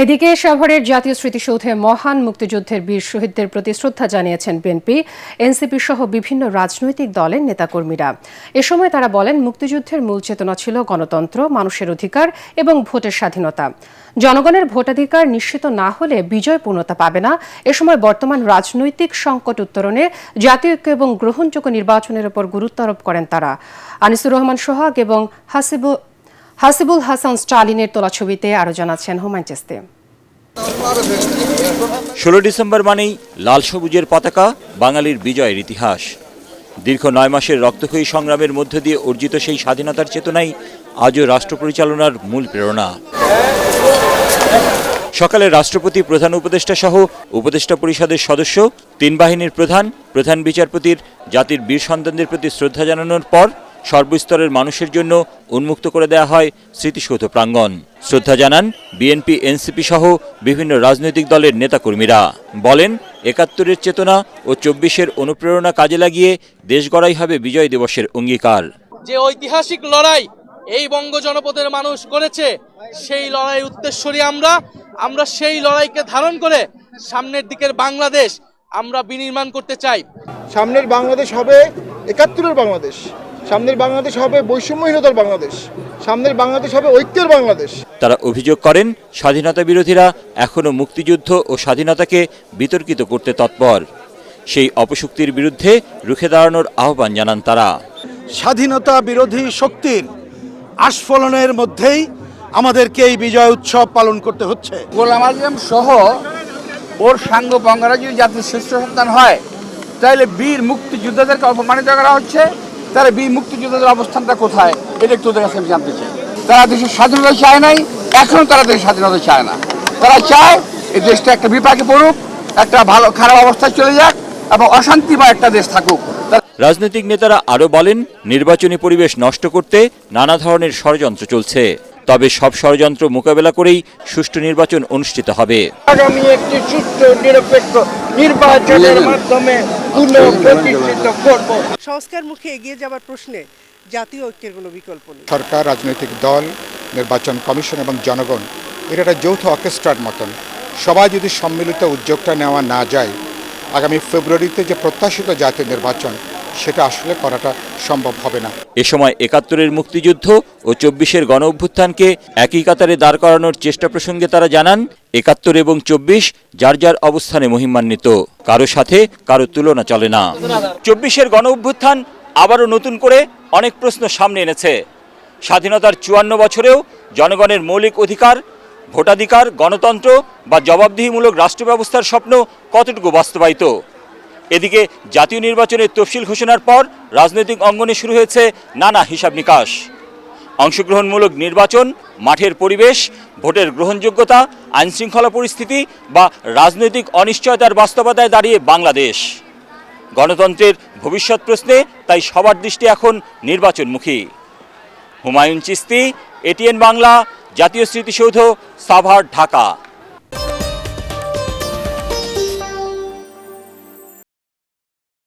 এদিকে সাভারের জাতীয় স্মৃতিসৌধে মহান মুক্তিযুদ্ধের বীর শহীদদের প্রতি শ্রদ্ধা জানিয়েছেন বিএনপি, এনসিপি সহ বিভিন্ন রাজনৈতিক দলের নেতাকর্মীরা। এ সময় তারা বলেন, মুক্তিযুদ্ধের মূল চেতনা ছিল গণতন্ত্র, মানুষের অধিকার এবং ভোটের স্বাধীনতা। জনগণের ভোটাধিকার নিশ্চিত না হলে বিজয় পূর্ণতা পাবে না। এ সময় বর্তমান রাজনৈতিক সংকট উত্তরণে জাতীয় ঐক্য এবং গ্রহণযোগ্য নির্বাচনের উপর গুরুত্ব আরোপ করেন তারা। আনিসুর রহমান সোহাগ এবং হাসিবুল হাসান স্টালিনের তোলা ছবিতে আরও জানাচ্ছেন হুমায়ুন চিশতি। 16 ডিসেম্বর মানেই লাল সবুজের পতাকা, বাঙালির বিজয়ের ইতিহাস। দীর্ঘ 9 মাসের রক্তক্ষয়ী সংগ্রামের মধ্য দিয়ে অর্জিত সেই স্বাধীনতার চেতনাই আজও রাষ্ট্র পরিচালনার মূল প্রেরণা। সকালে রাষ্ট্রপতি, প্রধান উপদেষ্টা সহ উপদেষ্টা পরিষদের সদস্য, 3 বাহিনীর প্রধান, প্রধান বিচারপতির জাতির বীর সন্তানদের প্রতি শ্রদ্ধা জানানোর পর সর্বস্তরের মানুষের জন্য উন্মুক্ত করে দেওয়া হয় স্মৃতিসৌধ প্রাঙ্গণ। শ্রদ্ধা জানান বিএনপি, এনসিপি সহ বিভিন্ন রাজনৈতিক দলের নেতাকর্মীরা। বলেন, 71-এর চেতনা ও 24-এর অনুপ্রেরণা কাজে লাগিয়ে দেশ গড়াই হবে বিজয় দিবসের অঙ্গীকার। যে ঐতিহাসিক লড়াই এই বঙ্গ জনপদের মানুষ করেছে, সেই লড়াই উত্তরসূরি আমরা সেই লড়াইকে ধারণ করে সামনের দিকের বাংলাদেশ আমরা বিনির্মাণ করতে চাই। সামনের বাংলাদেশ হবে 71-এর বাংলাদেশ, সামনের বাংলাদেশ হবে বৈষম্যহীনতার বাংলাদেশ, সামনের বাংলাদেশ হবে ঐক্যের বাংলাদেশ। তারা অভিযোগ করেন, স্বাধীনতা বিরোধীরা এখনো মুক্তিযুদ্ধ ও স্বাধীনতাকে বিতর্কিত করতে তৎপর। সেই অপশক্তির বিরুদ্ধে রুখে দাঁড়ানোর আহ্বান জানান তারা। স্বাধীনতা বিরোধী শক্তির আস্ফলনের মধ্যেই আমাদেরকে এই বিজয় উৎসব পালন করতে হচ্ছে। গোলাম আজম সহ ওর সাঙ্গ বঙ্গরা যদি জাতির শ্রেষ্ঠ সন্তান হয়, তাহলে বীর মুক্তিযোদ্ধাদেরকে অপমানিত করা হচ্ছে। তারা বীর মুক্তিযোদ্ধাদের অবস্থানটা কোথায়, এটা একটু ওদের কাছে আমি জানতে চাই। তারা দেশের স্বাধীনতা চায় নাই, এখন তারা দেশের স্বাধীনতা চায় না। তারা চায় এই দেশটা একটা বিপাকে পড়ুক, একটা ভালো খারাপ অবস্থায় চলে যাক এবং অশান্তিময় একটা দেশ থাকুক। রাজনৈতিক নেতারা আরও বলেন, নির্বাচনী পরিবেশ নষ্ট করতে নানা ধরনের ষড়যন্ত্র চলছে। তবে সব ষড়যন্ত্র মোকাবেলা করেই সুষ্ঠু নির্বাচন অনুষ্ঠিত হবে। আগামী একটি সুষ্ঠু নিরপেক্ষ নির্বাচনের মাধ্যমে পুনঃপ্রতিষ্ঠিত করব। সংস্কারমুখী এগিয়ে যাওয়ার প্রশ্নে জাতীয় ঐক্যের কোনো বিকল্প নেই। সরকার, রাজনৈতিক দল, নির্বাচন কমিশন এবং জনগণ এর একটা যৌথ অর্কেস্ট্রার মতন সবাই যদি সম্মিলিত উদ্যোগটা নেওয়া না যায়, আগামী ফেব্রুয়ারিতে যে প্রত্যাশিত জাতীয় নির্বাচন সেটা আসলে করাটা সম্ভব হবে না। এ সময় 71-এর মুক্তিযুদ্ধ ও 24-এর গণ অভ্যুত্থানকে একই কাতারে দাঁড় করানোর চেষ্টা প্রসঙ্গে তারা জানান, 71 এবং 24 যার যার অবস্থানে মহিমান্বিত, কারো সাথে কারো তুলনা চলে না। 24-এর গণ অভ্যুত্থান আবারও নতুন করে অনেক প্রশ্ন সামনে এনেছে। স্বাধীনতার 54 বছরেও জনগণের মৌলিক অধিকার, ভোটাধিকার, গণতন্ত্র বা জবাবদিহিমূলক রাষ্ট্র ব্যবস্থার স্বপ্ন কতটুকু বাস্তবায়িত? এদিকে জাতীয় নির্বাচনের তফসিল ঘোষণার পর রাজনৈতিক অঙ্গনে শুরু হয়েছে নানা হিসাব নিকাশ। অংশগ্রহণমূলক নির্বাচন, মাঠের পরিবেশ, ভোটের গ্রহণযোগ্যতা, আইনশৃঙ্খলা পরিস্থিতি বা রাজনৈতিক অনিশ্চয়তার বাস্তবতায় দাঁড়িয়ে বাংলাদেশ। গণতন্ত্রের ভবিষ্যৎ প্রশ্নে তাই সবার দৃষ্টি এখন নির্বাচনমুখী। হুমায়ুন চিশতি, এটিএন বাংলা, জাতীয় স্মৃতিসৌধ, সাভার, ঢাকা।